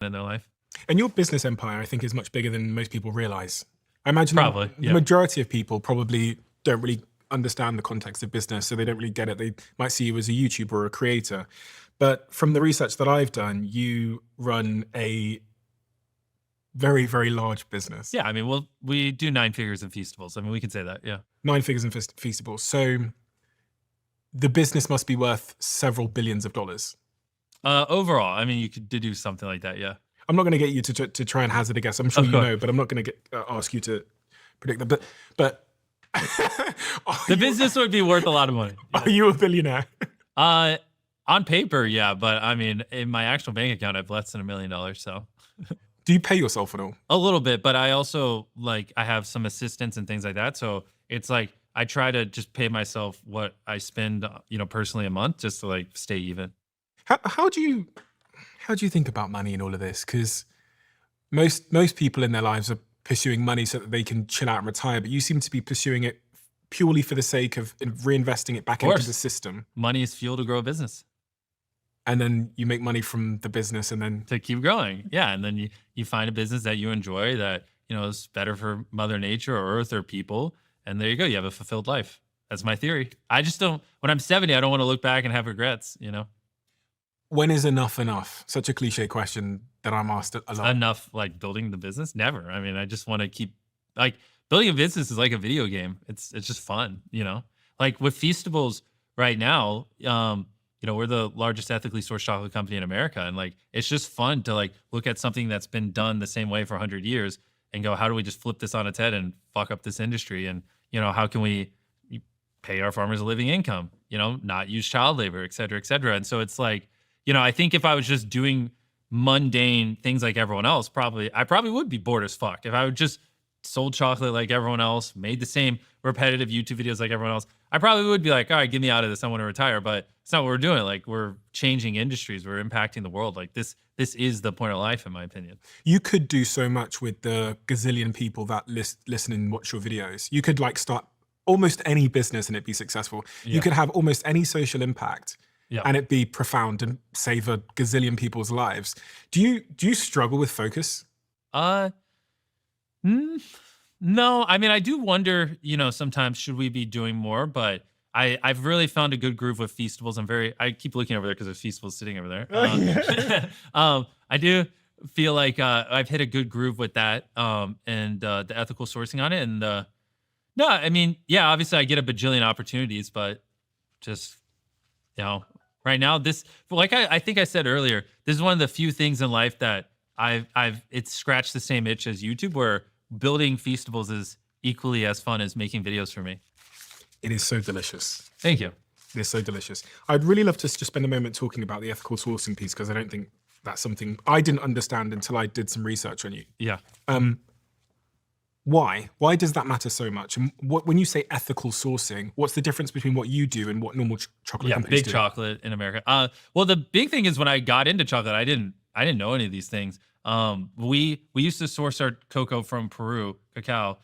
in their life. And your business empire, I think, is much bigger than most people realize. I imagine Probably, the yeah. majority of people probably don't really understand the context of business, so they don't really get it. They might see you as a YouTuber or a creator. But from the research that I've done, you run a very, very large business. Yeah, I mean, we do 9 figures in Feastables. I mean, we can say that, yeah. 9 figures in Feastables. So the business must be worth several billions of dollars. Overall, I mean, you could deduce something like that, yeah. I'm not going to get you to try and hazard a guess. I'm sure you know, but I'm not going to ask you to predict that. But the business would be worth a lot of money. Are you a billionaire? On paper, yeah, but I mean, in my actual bank account, I have less than $1 million. So, do you pay yourself at all? A little bit, but I also I have some assistants and things like that. So it's like I try to just pay myself what I spend, personally a month, just to stay even. How do you think about money in all of this? Because most people in their lives are pursuing money so that they can chill out and retire, but you seem to be pursuing it purely for the sake of reinvesting it back into the system. Money is fuel to grow a business. And then you make money from the business and then... To keep growing, yeah. And then you find a business that you enjoy that, is better for Mother Nature or Earth or people. And there you go. You have a fulfilled life. That's my theory. I just don't... When I'm 70, I don't want to look back and have regrets, When is enough enough? Such a cliche question that I'm asked a lot. Enough, building the business? Never. I mean, I just want to keep... building a business is like a video game. It's just fun, with Feastables right now, we're the largest ethically sourced chocolate company in America. And it's just fun to look at something that's been done the same way for 100 years and go, how do we just flip this on its head and fuck up this industry? And, how can we pay our farmers a living income, not use child labor, et cetera, et cetera. And so it's I think if I was just doing mundane things like everyone else, I probably would be bored as fuck. If I would just sold chocolate like everyone else, made the same repetitive YouTube videos like everyone else, I probably would be like, all right, get me out of this. I want to retire. But it's not what we're doing. We're changing industries. We're impacting the world. This is the point of life, in my opinion. You could do so much with the gazillion people that listen and watch your videos. You could start almost any business and it'd be successful. Yeah. You could have almost any social impact. Yeah. And it'd be profound and save a gazillion people's lives. Do you struggle with focus? No, I mean, I do wonder, sometimes should we be doing more, but I've really found a good groove with Feastables. I keep looking over there because there's Feastables sitting over there. I do feel like I've hit a good groove with that and the ethical sourcing on it. And no, I mean, yeah, obviously I get a bajillion opportunities, but just, right now, I think I said earlier, this is one of the few things in life that it's scratched the same itch as YouTube, where building Feastables is equally as fun as making videos for me. It is so delicious. Thank you. It is so delicious. I'd really love to just spend a moment talking about the ethical sourcing piece, because I don't think that's something I didn't understand until I did some research on you. Yeah. Why? Why does that matter so much? And when you say ethical sourcing, what's the difference between what you do and what normal chocolate companies do? Big chocolate in America. Well, the big thing is when I got into chocolate, I didn't know any of these things. We used to source our cocoa from Peru, cacao,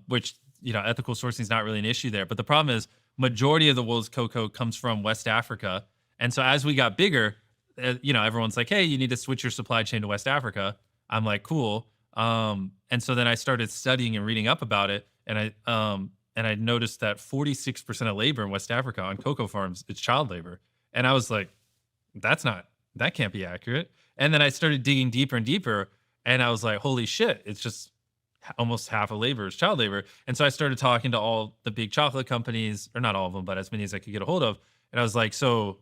which, ethical sourcing is not really an issue there. But the problem is majority of the world's cocoa comes from West Africa. And so as we got bigger, everyone's like, hey, you need to switch your supply chain to West Africa. I'm like, cool. And so then I started studying and reading up about it. And I noticed that 46% of labor in West Africa on cocoa farms is child labor. And I was like, that can't be accurate. And then I started digging deeper and deeper, and I was like, holy shit, it's just almost half of labor is child labor. And so I started talking to all the big chocolate companies, or not all of them, but as many as I could get a hold of. And I was like, so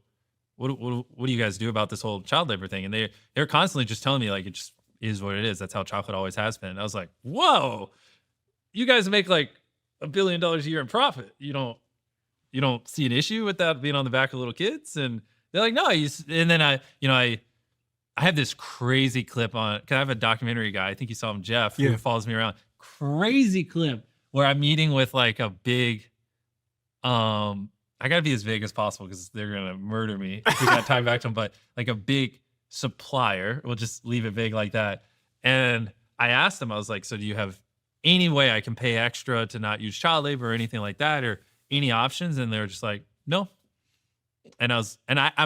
what do you guys do about this whole child labor thing? And they're constantly just telling me it just is what it is. That's how chocolate always has been. And I was like, whoa, you guys make $1 billion a year in profit. You don't see an issue with that being on the back of little kids? And they're like, no. And then I have this crazy clip on, because I have a documentary guy, I think you saw him, Jeff, who follows me around. Crazy clip where I'm meeting with a big, I gotta be as vague as possible because they're gonna murder me if we got time back to them, but a big supplier, we'll just leave it vague like that. And I asked them, I was like, so do you have any way I can pay extra to not use child labor or anything like that, or any options? And they're just like, no. And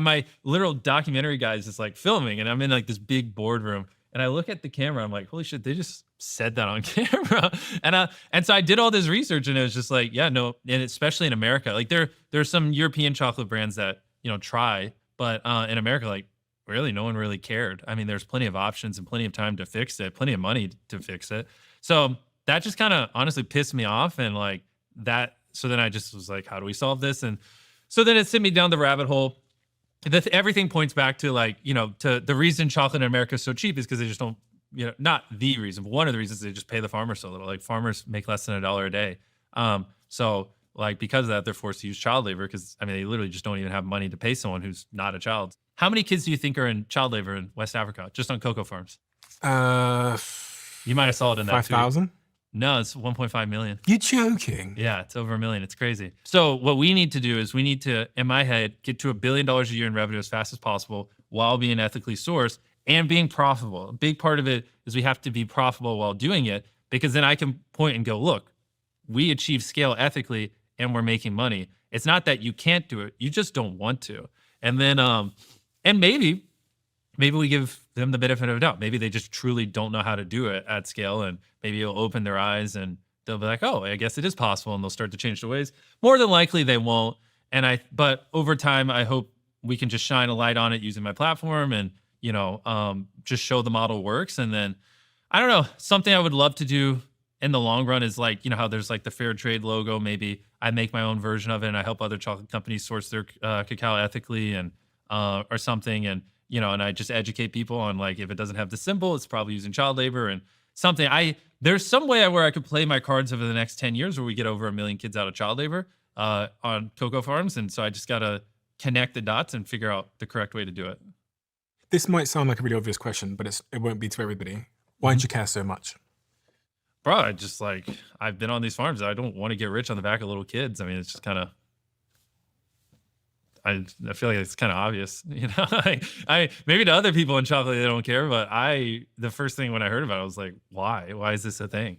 my literal documentary guy is just like filming, and I'm in like this big boardroom, and I look at the camera, I'm like, holy shit, they just said that on camera. And so I did all this research, and it was just like, yeah, no, and especially in America, like there's some European chocolate brands that, try, but in America, like really no one really cared. I mean, there's plenty of options and plenty of time to fix it, plenty of money to fix it. So that just kind of honestly pissed me off, and like that. So then I just was like, how do we solve this? And so then it sent me down the rabbit hole. Everything points back to like, to the reason chocolate in America is so cheap is because they just don't, not the reason, but one of the reasons they just pay the farmers so little. Like farmers make less than $1 a day. So like because of that, they're forced to use child labor because I mean they literally just don't even have money to pay someone who's not a child. How many kids do you think are in child labor in West Africa, just on cocoa farms? You might have saw it in that 5,000. No, it's 1.5 million. You're joking. Yeah, it's over 1 million. It's crazy. So what we need to do is we need to, in my head, get to $1 billion a year in revenue as fast as possible while being ethically sourced and being profitable. A big part of it is we have to be profitable while doing it, because then I can point and go, look, we achieve scale ethically and we're making money. It's not that you can't do it. You just don't want to. And then, and maybe we give them the benefit of the doubt. Maybe they just truly don't know how to do it at scale, and maybe it'll open their eyes and they'll be like, oh, I guess it is possible, and they'll start to change their ways. More than likely they won't. But over time, I hope we can just shine a light on it using my platform and, just show the model works. And then, I don't know, something I would love to do in the long run is like, how there's like the fair trade logo. Maybe I make my own version of it and I help other chocolate companies source their cacao ethically and, or something. And, and I just educate people on like, if it doesn't have the symbol, it's probably using child labor and something. There's some way where I could play my cards over the next 10 years where we get over 1 million kids out of child labor on cocoa farms. And so I just got to connect the dots and figure out the correct way to do it. This might sound like a really obvious question, but it won't be to everybody. Why do you care so much? Bro, I just like, I've been on these farms. I don't want to get rich on the back of little kids. I mean, it's just kind of, I feel like it's kind of obvious, maybe to other people in chocolate, they don't care, but the first thing when I heard about it, I was like, why is this a thing?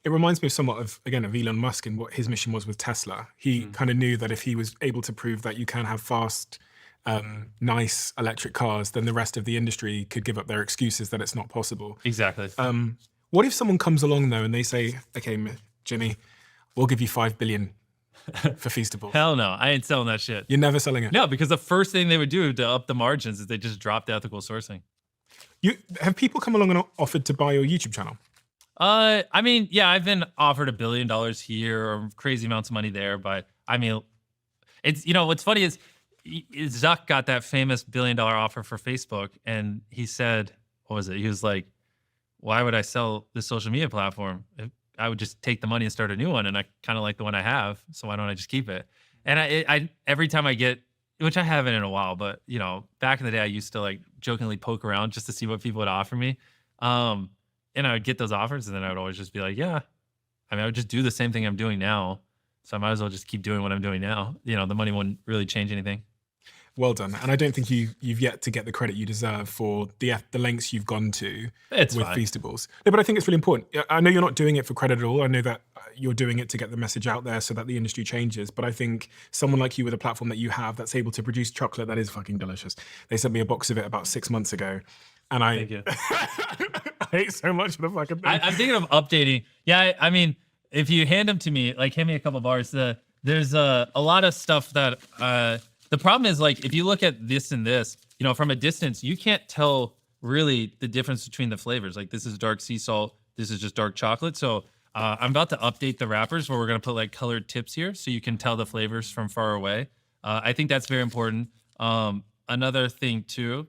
It reminds me somewhat of Elon Musk and what his mission was with Tesla. He kind of knew that if he was able to prove that you can have fast, nice electric cars, then the rest of the industry could give up their excuses that it's not possible. Exactly. What if someone comes along though and they say, okay, Jimmy, we'll give you 5 billion for Feastables? Hell no, I ain't selling that shit. You're never selling it? No, because the first thing they would do to up the margins is they just drop the ethical sourcing. Have people come along and offered to buy your YouTube channel? I mean, yeah, I've been offered $1 billion here or crazy amounts of money there, but I mean, it's, what's funny is Zuck got that famous $1 billion offer for Facebook, and he said, what was it? He was like, why would I sell this social media platform? I would just take the money and start a new one, and I kind of like the one I have, so why don't I just keep it? And I every time I get, which I haven't in a while, but back in the day, I used to like jokingly poke around just to see what people would offer me, and I would get those offers, and then I would always just be like, yeah, I mean, I would just do the same thing I'm doing now, so I might as well just keep doing what I'm doing now. The money wouldn't really change anything. Well done. And I don't think you've yet to get the credit you deserve for the lengths you've gone to with Feastables. No, but I think it's really important. I know you're not doing it for credit at all. I know that you're doing it to get the message out there so that the industry changes. But I think someone like you with a platform that you have that's able to produce chocolate that is fucking delicious. They sent me a box of it about 6 months ago. And Thank you. I hate so much of the fucking thing. I'm thinking of updating. Yeah, I mean, if you hand them to me, like hand me a couple bars, there's a lot of stuff that... the problem is, like, if you look at this and this, from a distance, you can't tell really the difference between the flavors. Like, this is dark sea salt. This is just dark chocolate. So I'm about to update the wrappers where we're going to put, like, colored tips here so you can tell the flavors from far away. I think that's very important. Another thing, too,